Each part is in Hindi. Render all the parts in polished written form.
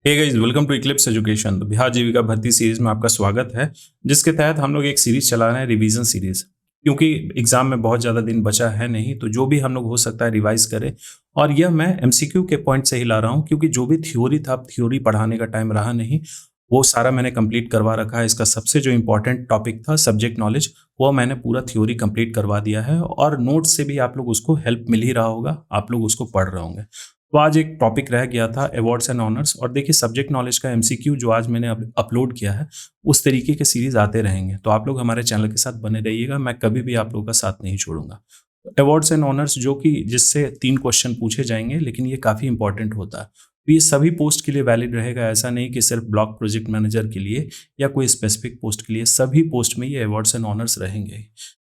Hey guys, welcome to Eclipse Education. तो बिहार जीविका भर्ती सीरीज में आपका स्वागत है, जिसके तहत हम लोग एक सीरीज चला रहे हैं, रिवीजन सीरीज। क्योंकि एग्जाम में बहुत ज़्यादा दिन बचा है नहीं, तो जो भी हम लोग हो सकता है रिवाइज करें। और यह मैं एमसीक्यू के पॉइंट से ही ला रहा हूँ, क्योंकि जो भी थ्योरी था, अब थ्योरी पढ़ाने का टाइम रहा नहीं, वो सारा मैंने कंप्लीट करवा रखा है। इसका सबसे जो इंपॉर्टेंट टॉपिक था सब्जेक्ट नॉलेज, वो मैंने पूरा थ्योरी कंप्लीट करवा दिया है। और नोट से भी आप लोग उसको हेल्प मिल ही रहा होगा, आप लोग उसको पढ़ रहे होंगे। तो आज एक टॉपिक रह गया था अवार्ड्स एंड ऑनर्स। और देखिए, सब्जेक्ट नॉलेज का एमसीक्यू जो आज मैंने अपलोड किया है, उस तरीके के सीरीज आते रहेंगे। तो आप लोग हमारे चैनल के साथ बने रहिएगा, मैं कभी भी आप लोगों का साथ नहीं छोड़ूंगा। अवार्ड्स एंड ऑनर्स जो कि जिससे 3 क्वेश्चन पूछे जाएंगे, लेकिन ये काफ़ी इंपॉर्टेंट होता है। तो ये सभी पोस्ट के लिए वैलिड रहेगा, ऐसा नहीं कि सिर्फ ब्लॉक प्रोजेक्ट मैनेजर के लिए या कोई स्पेसिफिक पोस्ट के लिए। सभी पोस्ट में ये अवार्ड्स एंड ऑनर्स रहेंगे।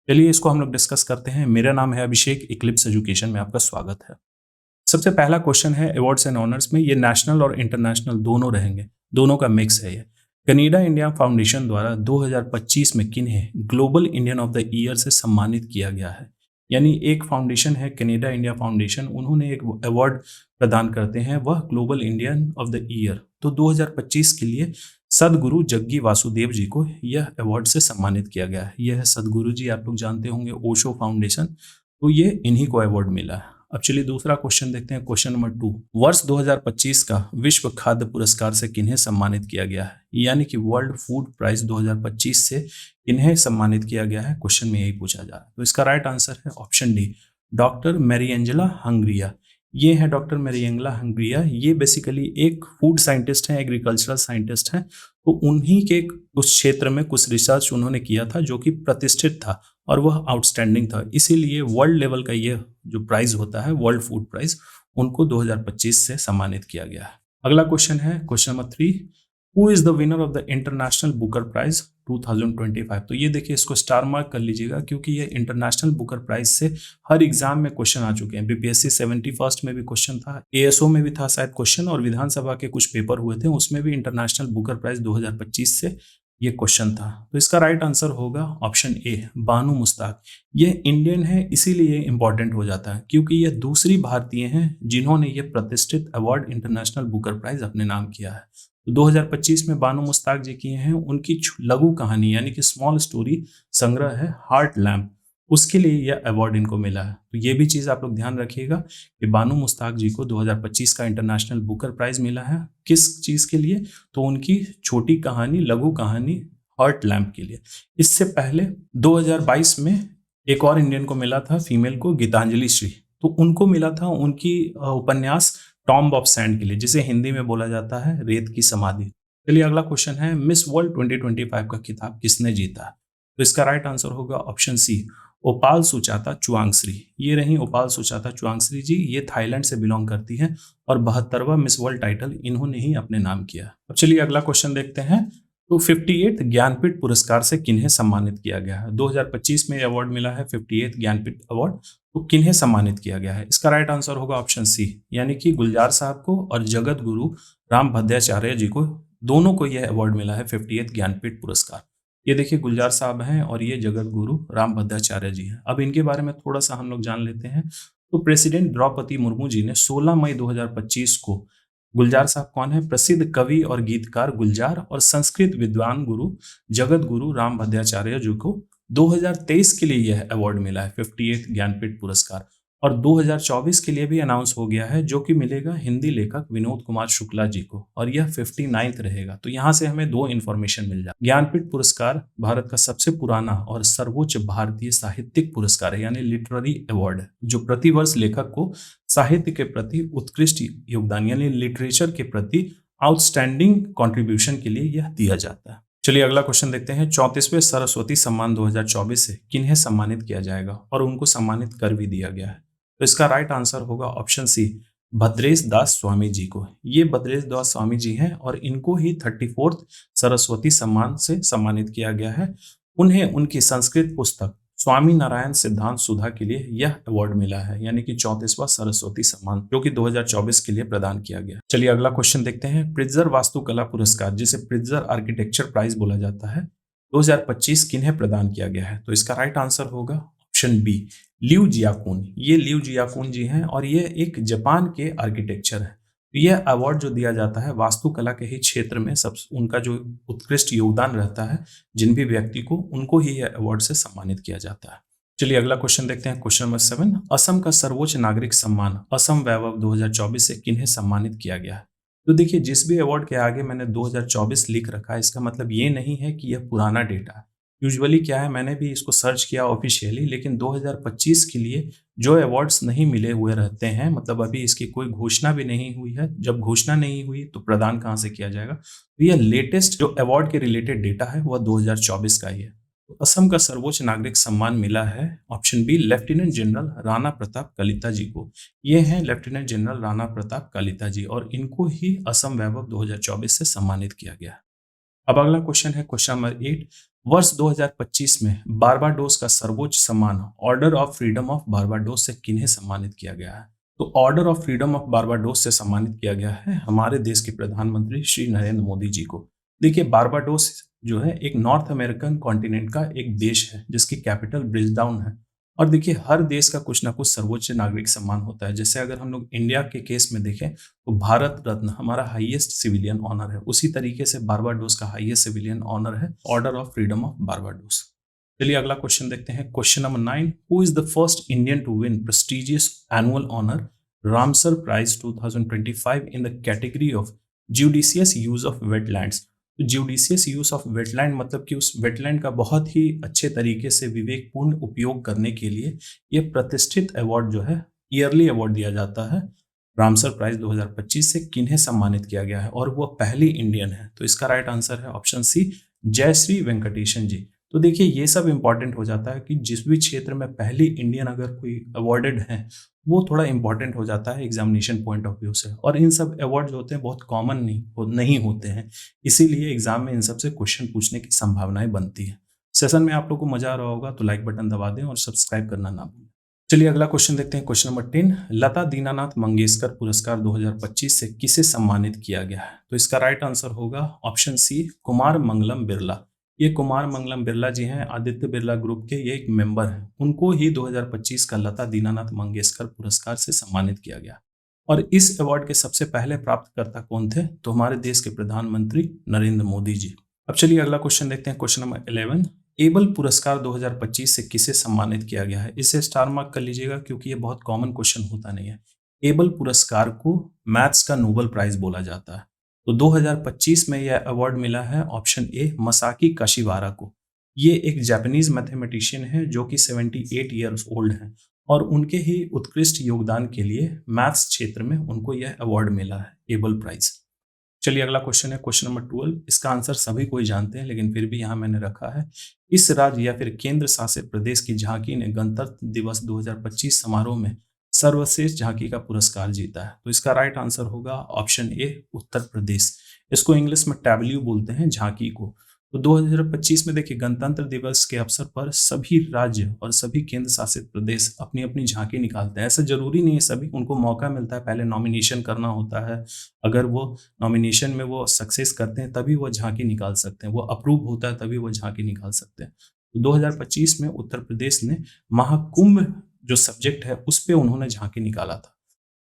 चलिए इसको हम लोग डिस्कस करते हैं। मेरा नाम है अभिषेक, इक्लिप्स एजुकेशन में आपका स्वागत है। सबसे पहला क्वेश्चन है अवार्ड्स एंड ऑनर्स में। ये नेशनल और इंटरनेशनल दोनों रहेंगे, दोनों का मिक्स है ये। कनाडा इंडिया फाउंडेशन द्वारा 2025 में किन्हें global Indian of the year से सम्मानित किया गया है? यानी एक फाउंडेशन है कनाडा इंडिया फाउंडेशन, उन्होंने एक अवार्ड प्रदान करते हैं, वह global Indian of the year. तो 2025 के लिए सदगुरु जग्गी वासुदेव जी को यह अवार्ड से सम्मानित किया गया है। यह है सदगुरु जी, आप लोग जानते होंगे, ओशो फाउंडेशन। तो ये इन्हीं को अवार्ड मिला है। अब चलिए दूसरा क्वेश्चन देखते हैं, क्वेश्चन नंबर 2। वर्ष 2025 का विश्व खाद्य पुरस्कार से किन्हें सम्मानित किया गया है? यानी कि वर्ल्ड फूड प्राइज 2025 से किन्हें सम्मानित किया गया है, क्वेश्चन में यही पूछा जा रहा है। तो इसका राइट आंसर है ऑप्शन डी, डॉक्टर मैरिएंजेला हंगरिया। ये है डॉक्टर मैरिएंजेला हंगरिया। ये बेसिकली एक फूड साइंटिस्ट हैं, एग्रीकल्चरल साइंटिस्ट हैं। तो उन्हीं के उस क्षेत्र में कुछ रिसर्च उन्होंने किया था जो कि प्रतिष्ठित था और वह आउटस्टैंडिंग था। इसीलिए वर्ल्ड लेवल का ये जो प्राइज होता है, वर्ल्ड फूड प्राइज, उनको 2025 से सम्मानित किया गया है। अगला क्वेश्चन है question number 3। Who is the winner of the International Booker Prize 2025? तो ये देखिए, इसको स्टार मार्क कर लीजिएगा, क्योंकि ये इंटरनेशनल बुकर प्राइज से हर एग्जाम में क्वेश्चन आ चुके हैं। बीपीएससी 71st में भी क्वेश्चन था, एएसओ में भी था शायद क्वेश्चन, और विधानसभा के कुछ पेपर हुए थे उसमें भी इंटरनेशनल बुकर प्राइज 2025 से ये क्वेश्चन था। तो इसका राइट आंसर होगा ऑप्शन ए, बानू मुश्ताक। ये इंडियन है, इसीलिए इंपॉर्टेंट हो जाता है, क्योंकि ये दूसरी भारतीय हैं जिन्होंने ये प्रतिष्ठित अवार्ड इंटरनेशनल बुकर प्राइज अपने नाम किया है। तो 2025 में बानू मुश्ताक जी किए हैं। उनकी लघु कहानी यानी कि स्मॉल स्टोरी संग्रह है हार्ट लैम्प, उसके लिए यह अवार्ड इनको मिला है। तो ये भी चीज़ आप लोग ध्यान रखिएगा कि बानू मुश्ताक जी को 2025 का इंटरनेशनल बुकर प्राइज मिला है। किस चीज़ के लिए? तो उनकी छोटी कहानी, लघु कहानी हार्ट लैम्प के लिए। इससे पहले 2022 में एक और इंडियन को मिला था, फीमेल को, गीतांजलि श्री। तो उनको मिला था उनकी उपन्यास टॉम्ब ऑफ सैंड के लिए, जिसे हिंदी में बोला जाता है रेत की समाधि। चलिए अगला क्वेश्चन है, मिस वर्ल्ड 2025 का खिताब किसने जीता? तो इसका राइट आंसर होगा ऑप्शन सी, ओपाल सुचाता चुआंगश्री। ये रही ओपाल सुचाता चुआंगश्री जी। ये थाईलैंड से बिलोंग करती हैं और 72वां मिस वर्ल्ड टाइटल इन्होंने ही अपने नाम किया। अब चलिए अगला क्वेश्चन देखते हैं। तो 58th ज्ञानपीठ पुरस्कार से किन्हें सम्मानित किया गया है? 2025 में अवार्ड मिला है 58th ज्ञानपीठ अवार्ड। तो किन्हें सम्मानित किया गया है? इसका राइट आंसर होगा ऑप्शन सी, यानी कि गुलजार साहब को और जगत गुरु राम भद्राचार्य जी को, दोनों को यह अवार्ड मिला है 58th ज्ञानपीठ पुरस्कार। ये देखिए, गुलजार साहब हैं और ये जगत गुरु राम भद्राचार्य जी हैं। अब इनके बारे में थोड़ा सा हम लोग जान लेते हैं। तो प्रेसिडेंट द्रौपदी मुर्मू जी ने 16 मई 2025 को, गुलजार साहब कौन है? प्रसिद्ध कवि और गीतकार गुलजार और संस्कृत विद्वान गुरु जगत गुरु राम भद्राचार्य जी को 2023 के लिए यह अवार्ड मिला है 58th ज्ञानपीठ पुरस्कार। और 2024 के लिए भी अनाउंस हो गया है, जो कि मिलेगा हिंदी लेखक विनोद कुमार शुक्ला जी को, और यह 59th रहेगा। तो यहाँ से हमें 2 इन्फॉर्मेशन मिल जाए। ज्ञानपीठ पुरस्कार भारत का सबसे पुराना और सर्वोच्च भारतीय साहित्यिक पुरस्कार है, यानी लिटरेरी अवार्ड है, जो प्रतिवर्ष लेखक को साहित्य के प्रति उत्कृष्ट योगदान यानी लिटरेचर के प्रति आउटस्टैंडिंग कंट्रीब्यूशन के लिए यह दिया जाता है। चलिए अगला क्वेश्चन देखते हैं। 34वें सरस्वती सम्मान 2024 से किन्हें सम्मानित किया जाएगा? और उनको सम्मानित कर भी दिया गया है। तो इसका राइट आंसर होगा ऑप्शन सी, भद्रेश दास स्वामी जी को। ये भद्रेश दास स्वामी जी हैं और इनको ही 34th सरस्वती सम्मान से सम्मानित किया गया है। उन्हें उनकी संस्कृत पुस्तक स्वामी नारायण सिद्धांत सुधा के लिए यह अवार्ड मिला है, यानी कि 34वां सरस्वती सम्मान, जो कि 2024 के लिए प्रदान किया गया। चलिए अगला क्वेश्चन देखते हैं। प्रिट्जर वास्तुकला पुरस्कार, जिसे प्रिट्जर आर्किटेक्चर प्राइज बोला जाता है, 2025 किन्हें प्रदान किया गया है? तो इसका राइट आंसर होगा ऑप्शन बी, लियू जियाकुन। ये लियू जियाकुन जी हैं और ये एक जापान के आर्किटेक्चर है। यह अवार्ड जो दिया जाता है वास्तुकला के ही क्षेत्र में सब उनका जो उत्कृष्ट योगदान रहता है, जिन भी व्यक्ति को, उनको ही यह अवार्ड से सम्मानित किया जाता है। चलिए अगला क्वेश्चन देखते हैं। क्वेश्चन नंबर 7, असम का सर्वोच्च नागरिक सम्मान असम वैभव 2024 से किन्हें सम्मानित किया गया है? तो देखिए, जिस भी अवार्ड के आगे मैंने 2024 लिख रखा है, इसका मतलब ये नहीं है कि यह पुराना डेटा है। यूजुअली क्या है, मैंने भी इसको सर्च किया ऑफिशियली, लेकिन 2025 के लिए जो अवार्ड्स नहीं मिले हुए रहते हैं, मतलब अभी इसकी कोई घोषणा भी नहीं हुई है। जब घोषणा नहीं हुई तो प्रदान कहाँ से किया जाएगा? तो यह लेटेस्ट जो अवार्ड के रिलेटेड डेटा है वह 2024 का ही है। तो असम का सर्वोच्च नागरिक सम्मान मिला है option B lieutenant general Rana Pratap Kalita ji को। ये हैं लेफ्टिनेंट जनरल राणा प्रताप कलिता जी, और इनको ही असम वैभव 2024 से सम्मानित किया गया है। अब अगला क्वेश्चन है क्वेश्चन नंबर 8, वर्ष 2025 में बारबाडोस का सर्वोच्च सम्मान order of freedom of Barbados से किन्हें सम्मानित किया गया है? तो order of freedom of Barbados से सम्मानित किया गया है हमारे देश के प्रधानमंत्री श्री नरेंद्र मोदी जी को। देखिए, बारबाडोस जो है एक नॉर्थ अमेरिकन कॉन्टिनेंट का एक देश है जिसकी कैपिटल ब्रिजडाउन है। और देखिए, हर देश का कुछ ना कुछ सर्वोच्च नागरिक सम्मान होता है। जैसे अगर हम लोग इंडिया के केस में देखें तो भारत रत्न हमारा हाईएस्ट सिविलियन ऑनर है, उसी तरीके से बारबाडोस का हाईएस्ट सिविलियन ऑनर है order of freedom of Barbados. चलिए अगला क्वेश्चन देखते हैं। Question number 9, who is the first Indian to win prestigious annual honour Ramsar prize 2025 in the category of judicious use of wetlands? Judicious use of wetland मतलब कि उस वेटलैंड का बहुत ही अच्छे तरीके से विवेकपूर्ण उपयोग करने के लिए ये प्रतिष्ठित अवार्ड जो है, ईयरली अवार्ड दिया जाता है। रामसर प्राइज 2025 से किन्हें सम्मानित किया गया है और वो पहली इंडियन है? तो इसका राइट आंसर है ऑप्शन सी, जयश्री वेंकटेशन जी। तो देखिए, ये सब इंपॉर्टेंट हो जाता है कि जिस भी क्षेत्र में पहली इंडियन अगर कोई अवार्डेड है वो थोड़ा इंपॉर्टेंट हो जाता है एग्जामिनेशन पॉइंट ऑफ व्यू से। और इन सब अवार्ड जो होते हैं बहुत कॉमन नहीं होते हैं, इसीलिए एग्जाम में इन सब से क्वेश्चन पूछने की संभावनाएं बनती है। सेशन में आप लोग को मजा आ रहा होगा तो लाइक बटन दबा दें और सब्सक्राइब करना ना भूलें। चलिए अगला क्वेश्चन देखते हैं। क्वेश्चन नंबर 10, लता दीनानाथ मंगेशकर पुरस्कार 2025 से किसे सम्मानित किया गया है? तो इसका राइट आंसर होगा ऑप्शन सी, कुमार मंगलम बिरला। ये कुमार मंगलम बिरला जी हैं, आदित्य बिरला ग्रुप के ये एक मेंबर हैं। उनको ही 2025 का लता दीनानाथ मंगेशकर पुरस्कार से सम्मानित किया गया। और इस अवार्ड के सबसे पहले प्राप्तकर्ता कौन थे? तो हमारे देश के प्रधानमंत्री नरेंद्र मोदी जी। अब चलिए अगला क्वेश्चन देखते हैं। क्वेश्चन नंबर 11, एबल पुरस्कार 2025 से किसे सम्मानित किया गया है? इसे स्टार मार्क कर लीजिएगा क्योंकि ये बहुत कॉमन क्वेश्चन होता नहीं है। एबल पुरस्कार को मैथ्स का नोबेल प्राइज बोला जाता है। तो 2025 में यह अवार्ड मिला है ऑप्शन ए, मसाकी काशिवारा को। ये एक जापानीज मैथमेटिशियन है जो कि 78 ईयर्स ओल्ड हैं और उनके ही उत्कृष्ट योगदान के लिए मैथ्स क्षेत्र में उनको यह अवार्ड मिला है, एबल प्राइज। चलिए अगला क्वेश्चन है क्वेश्चन नंबर 12। इसका आंसर सभी कोई जानते हैं लेकिन फिर भी यहाँ मैंने रखा है। इस राज्य या फिर केंद्र शासित प्रदेश की झांकी ने गणतंत्र दिवस 2025 समारोह में सर्वश्रेष्ठ झांकी का पुरस्कार जीता है? तो इसका राइट आंसर होगा ऑप्शन ए, उत्तर प्रदेश। इसको इंग्लिश में टैब्ल्यू बोलते हैं झांकी को। तो 2025 में देखिए, गणतंत्र दिवस के अवसर पर सभी राज्य और सभी केंद्र शासित प्रदेश अपनी अपनी झांकी निकालते हैं। ऐसा जरूरी नहीं है सभी, उनको मौका मिलता है, पहले नॉमिनेशन करना होता है। अगर वो नॉमिनेशन में वो सक्सेस करते हैं तभी वो झांकी निकाल सकते हैं, वो अप्रूव होता है तभी वो झांकी निकाल सकते हैं। तो 2025 में उत्तर प्रदेश ने महाकुंभ जो सब्जेक्ट है उस पे उन्होंने झांकी निकाला था।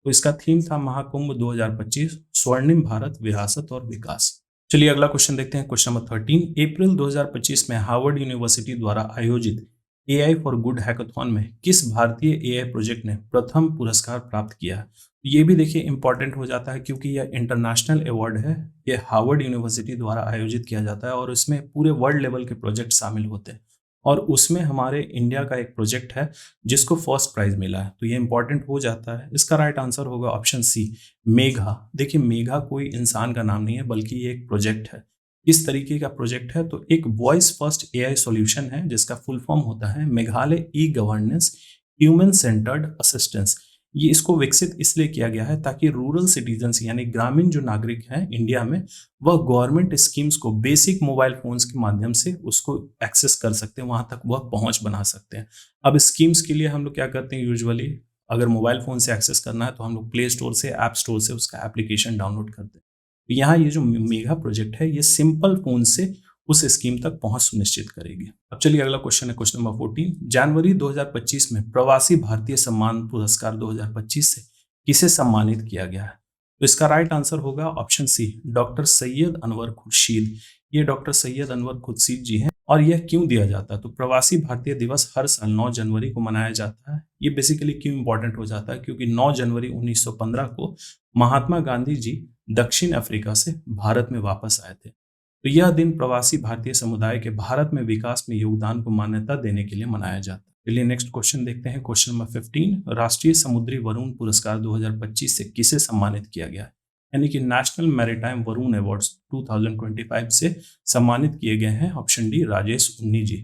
तो इसका थीम था महाकुंभ 2025, स्वर्णिम भारत, विरासत और विकास। चलिए अगला क्वेश्चन देखते हैं। क्वेश्चन नंबर 13, अप्रैल 2025 में हार्वर्ड यूनिवर्सिटी द्वारा आयोजित एआई फॉर गुड हैकाथॉन में किस भारतीय एआई प्रोजेक्ट ने प्रथम पुरस्कार प्राप्त किया? ये भी देखिए इंपॉर्टेंट हो जाता है क्योंकि यह इंटरनेशनल अवार्ड है, ये हार्वर्ड यूनिवर्सिटी द्वारा आयोजित किया जाता है और इसमें पूरे वर्ल्ड लेवल के प्रोजेक्ट शामिल होते हैं। और उसमें हमारे इंडिया का एक प्रोजेक्ट है जिसको फर्स्ट प्राइज मिला है, तो ये इंपॉर्टेंट हो जाता है। इसका राइट आंसर होगा ऑप्शन सी, मेघा। देखिए, मेघा कोई इंसान का नाम नहीं है बल्कि ये एक प्रोजेक्ट है। इस तरीके का प्रोजेक्ट है, तो एक वॉइस फर्स्ट एआई सॉल्यूशन है जिसका फुल फॉर्म होता है Meghalaya e governance human centred assistance. ये इसको विकसित इसलिए किया गया है ताकि रूरल सिटीजन्स यानी ग्रामीण जो नागरिक हैं इंडिया में, वह गवर्नमेंट स्कीम्स को बेसिक मोबाइल फोन्स के माध्यम से उसको एक्सेस कर सकते हैं, वहां तक वह पहुंच बना सकते हैं। अब स्कीम्स के लिए हम लोग क्या करते हैं, यूजुअली अगर मोबाइल फोन से एक्सेस करना है तो हम लोग प्ले स्टोर से, ऐप स्टोर से उसका एप्लीकेशन डाउनलोड करते हैं। तो यहाँ ये जो मेगा प्रोजेक्ट है ये सिंपल फोन से उस स्कीम तक पहुंच सुनिश्चित करेगी। अब चलिए अगला क्वेश्चन है क्वेश्चन नंबर 14, जनवरी 2025 में प्रवासी भारतीय सम्मान पुरस्कार 2025 से किसे सम्मानित किया गया है? तो इसका राइट आंसर होगा option C, doctor Syed Anwar Khurshid. ये डॉक्टर सैयद अनवर खुर्शीद जी हैं। और यह क्यों दिया जाता है? तो प्रवासी भारतीय दिवस हर साल 9 जनवरी को मनाया जाता है। ये बेसिकली क्यों इंपॉर्टेंट हो जाता है? क्योंकि 9 जनवरी 1915 को महात्मा गांधी जी दक्षिण अफ्रीका से भारत में वापस आए थे। तो यह दिन प्रवासी भारतीय समुदाय के भारत में विकास में योगदान को मान्यता देने के लिए मनाया जाता है। चलिए नेक्स्ट क्वेश्चन देखते हैं। क्वेश्चन नंबर 15, राष्ट्रीय समुद्री वरुण पुरस्कार 2025 से किसे सम्मानित किया गया है? यानी कि नेशनल मैरीटाइम वरुण अवार्ड्स 2025 से सम्मानित किए गए हैं। ऑप्शन डी, राजेश उन्नी जी।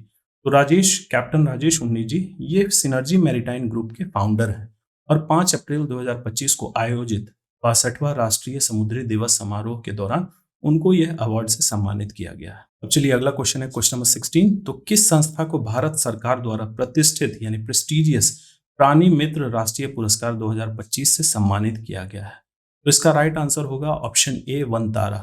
तो कैप्टन राजेश उन्नी जी ये सिनर्जी मैरीटाइम ग्रुप के फाउंडर हैं और 5 अप्रैल 2025 को आयोजित 62वां राष्ट्रीय समुद्री दिवस समारोह के दौरान उनको यह अवार्ड से सम्मानित किया गया है। अब चलिए अगला क्वेश्चन है, क्वेश्चन नंबर 16। तो किस संस्था को भारत सरकार द्वारा प्रतिष्ठित यानी प्रेस्टिजियस प्राणी मित्र राष्ट्रीय पुरस्कार 2025 से सम्मानित किया गया है? तो इसका राइट आंसर होगा ऑप्शन ए, वनतारा।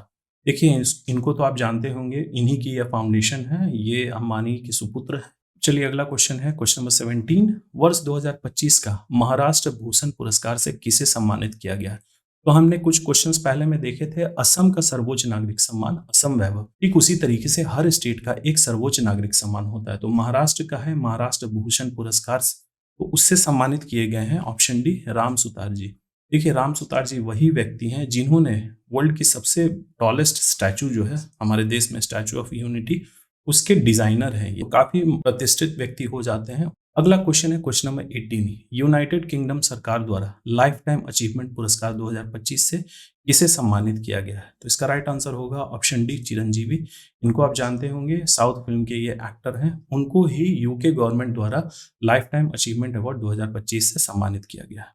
देखिए इनको तो आप जानते होंगे, इन्हीं की यह फाउंडेशन है, ये अंबानी के सुपुत्र है। चलिए अगला क्वेश्चन है, क्वेश्चन नंबर 17। वर्ष 2025 का महाराष्ट्र भूषण पुरस्कार से किसे सम्मानित किया गया है? तो हमने कुछ क्वेश्चंस पहले में देखे थे, असम का सर्वोच्च नागरिक सम्मान असम वैभव। ठीक उसी तरीके से हर स्टेट का एक सर्वोच्च नागरिक सम्मान होता है। तो महाराष्ट्र का है महाराष्ट्र भूषण पुरस्कार, तो उससे सम्मानित किए गए हैं ऑप्शन डी, राम सुतार जी। देखिए राम सुतार जी वही व्यक्ति हैं जिन्होंने वर्ल्ड की सबसे टॉलेस्ट स्टैचू जो है हमारे देश में, स्टैचू ऑफ यूनिटी, उसके डिजाइनर हैं। ये काफी प्रतिष्ठित व्यक्ति हो जाते हैं। अगला क्वेश्चन है क्वेश्चन नंबर 18। यूनाइटेड किंगडम सरकार द्वारा लाइफ टाइम अचीवमेंट पुरस्कार 2025 से किसे सम्मानित किया गया है? तो इसका राइट आंसर होगा ऑप्शन डी, चिरंजीवी। इनको आप जानते होंगे, साउथ फिल्म के ये एक्टर हैं। उनको ही यूके गवर्नमेंट द्वारा लाइफ टाइम अचीवमेंट अवार्ड 2025 से सम्मानित किया गया है।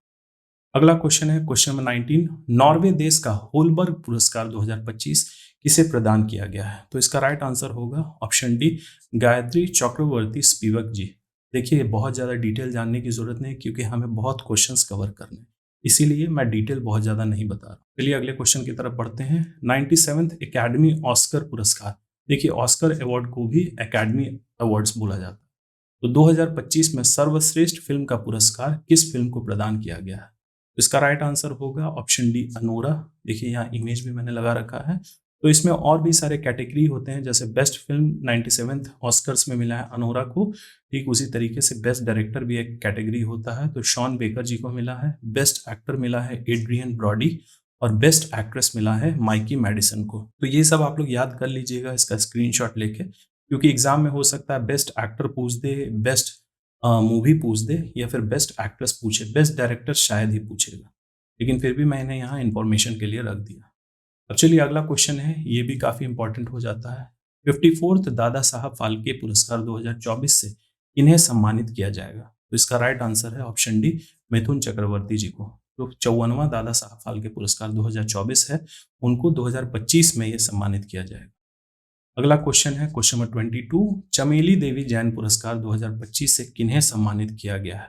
अगला क्वेश्चन है क्वेश्चन नंबर 19। नॉर्वे देश का होलबर्ग पुरस्कार 2025 किसे प्रदान किया गया है? तो इसका राइट आंसर होगा option D, Gayatri Chakravorty Spivak जी। देखिए बहुत ज़्यादा डिटेल जानने की जरूरत नहीं क्योंकि हमें बहुत क्वेश्चंस कवर करने हैं, इसीलिए मैं डिटेल बहुत ज़्यादा नहीं बता रहा। चलिए अगले क्वेश्चन की तरफ बढ़ते हैं। 97th एकेडमी ऑस्कर पुरस्कार। देखिए ऑस्कर अवार्ड को भी एकेडमी अवार्ड्स बोला जाता है। तो 2025 में सर्वश्रेष्ठ फिल्म का पुरस्कार किस फिल्म को प्रदान किया गया है? इसका राइट आंसर होगा ऑप्शन डी, अनोरा। देखिए यहाँ इमेज भी मैंने लगा रखा है। तो इसमें और भी सारे कैटेगरी होते हैं, जैसे बेस्ट फिल्म 97th ऑस्कर्स में मिला है अनोरा को। ठीक उसी तरीके से बेस्ट डायरेक्टर भी एक कैटेगरी होता है, तो शॉन बेकर जी को मिला है। बेस्ट एक्टर मिला है एड्रियन ब्रॉडी और बेस्ट एक्ट्रेस मिला है माइकी मैडिसन को। तो ये सब आप लोग याद कर लीजिएगा इसका स्क्रीनशॉट लेके, क्योंकि एग्जाम में हो सकता है बेस्ट एक्टर पूछ दे, बेस्ट मूवी पूछ दे या फिर बेस्ट एक्ट्रेस पूछे, बेस्ट डायरेक्टर शायद ही पूछेगा, लेकिन फिर भी मैंने यहाँ इन्फॉर्मेशन के लिए रख दिया। अब चलिए अगला क्वेश्चन है, ये भी काफ़ी इंपॉर्टेंट हो जाता है। 54th दादा साहब फाल्के पुरस्कार 2024 से इन्हें सम्मानित किया जाएगा? तो इसका राइट आंसर है ऑप्शन डी, मिथुन चक्रवर्ती जी को। तो 54वां दादा साहब फाल्के पुरस्कार 2024 है, उनको 2025 में ये सम्मानित किया जाएगा। अगला क्वेश्चन है क्वेश्चन नंबर 22। चमेली देवी जैन पुरस्कार 2025 से किन्हें सम्मानित किया गया है?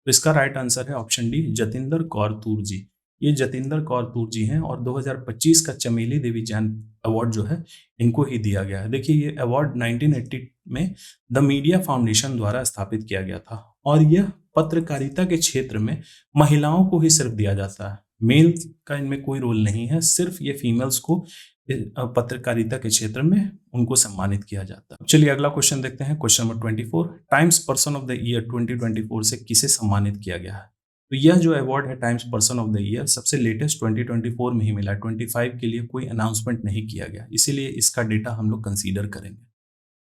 तो इसका राइट आंसर है ऑप्शन डी, जतिंदर कौर तूर जी। ये जतिंदर कौर तूर जी हैं और 2025 का चमेली देवी जैन अवार्ड जो है इनको ही दिया गया है। देखिए ये अवार्ड 1980 में द मीडिया फाउंडेशन द्वारा स्थापित किया गया था और यह पत्रकारिता के क्षेत्र में महिलाओं को ही सिर्फ दिया जाता है। मेल का इनमें कोई रोल नहीं है, सिर्फ ये फीमेल्स को पत्रकारिता के क्षेत्र में उनको सम्मानित किया जाता है। चलिए अगला क्वेश्चन देखते हैं question number 24। Times person of the year 2024 से किसे सम्मानित किया गया है? तो यह जो अवार्ड है times person of the year सबसे लेटेस्ट 2024 में ही मिला है। 25 के लिए कोई अनाउंसमेंट नहीं किया गया, इसीलिए इसका डेटा हम लोग कंसीडर करेंगे।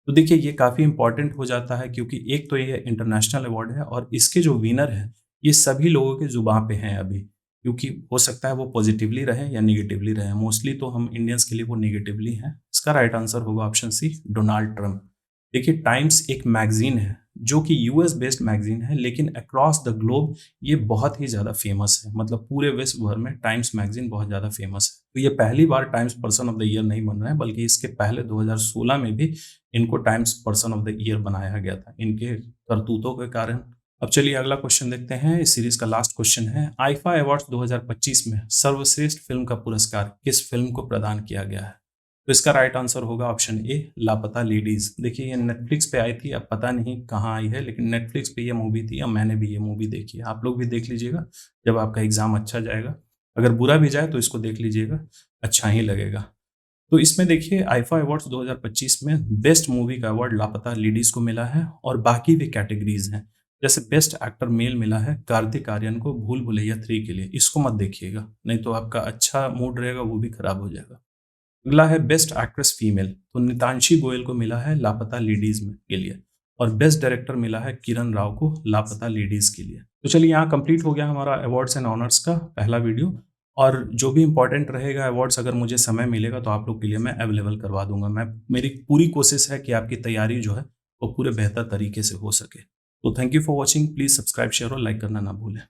तो देखिए ये काफ़ी इंपॉर्टेंट हो जाता है क्योंकि एक तो ये इंटरनेशनल अवार्ड है और इसके जो विनर हैं ये सभी लोगों के जुबान पे हैं अभी, क्योंकि हो सकता है वो पॉजिटिवली रहे या निगेटिवली रहे। मोस्टली तो हम इंडियंस के लिए वो निगेटिवली हैं। इसका राइट आंसर होगा ऑप्शन सी, डोनाल्ड ट्रंप। देखिए टाइम्स एक मैगजीन है जो कि यूएस बेस्ड मैगजीन है, लेकिन अक्रॉस द ग्लोब ये बहुत ही ज़्यादा फेमस है। मतलब पूरे विश्व भर में टाइम्स मैगजीन बहुत ज़्यादा फेमस है। तो ये पहली बार Times person of the year नहीं बन रहा है, बल्कि इसके पहले 2016 में भी इनको times person of the year बनाया गया था इनके करतूतों के कारण। अब चलिए अगला क्वेश्चन देखते हैं। इस सीरीज का लास्ट क्वेश्चन है, आईफा अवार्ड्स 2025 में सर्वश्रेष्ठ फिल्म का पुरस्कार किस फिल्म को प्रदान किया गया है? तो इसका राइट आंसर होगा ऑप्शन ए, लापता लेडीज। देखिए ये नेटफ्लिक्स पे आई थी, अब पता नहीं कहाँ आई है, लेकिन नेटफ्लिक्स पे ये मूवी थी और मैंने भी ये मूवी देखी है। आप लोग भी देख लीजिएगा जब आपका एग्जाम अच्छा जाएगा। अगर बुरा भी जाए तो इसको देख लीजिएगा, अच्छा ही लगेगा। तो इसमें देखिए आईफा अवार्ड्स 2025 में बेस्ट मूवी का अवार्ड लापता लेडीज को मिला है और बाकी भी कैटेगरीज हैं। जैसे बेस्ट एक्टर मेल मिला है कार्तिक आर्यन को भूल भुलैया 3 के लिए, इसको मत देखिएगा, नहीं तो आपका अच्छा मूड रहेगा वो भी खराब हो जाएगा। अगला है बेस्ट एक्ट्रेस फीमेल, तो नितांशी गोयल को मिला है लापता लेडीज में के लिए, और बेस्ट डायरेक्टर मिला है किरण राव को लापता लेडीज के लिए। तो चलिए यहाँ कंप्लीट हो गया हमारा अवार्ड्स एंड ऑनर्स का पहला वीडियो, और जो भी इंपॉर्टेंट रहेगा अवार्ड्स अगर मुझे समय मिलेगा तो आप लोग के लिए मैं अवेलेबल करवा दूंगा। मैं मेरी पूरी कोशिश है कि आपकी तैयारी जो है वो पूरे बेहतर तरीके से हो सके। तो thank you for watching, please subscribe share और लाइक करना ना भूलें।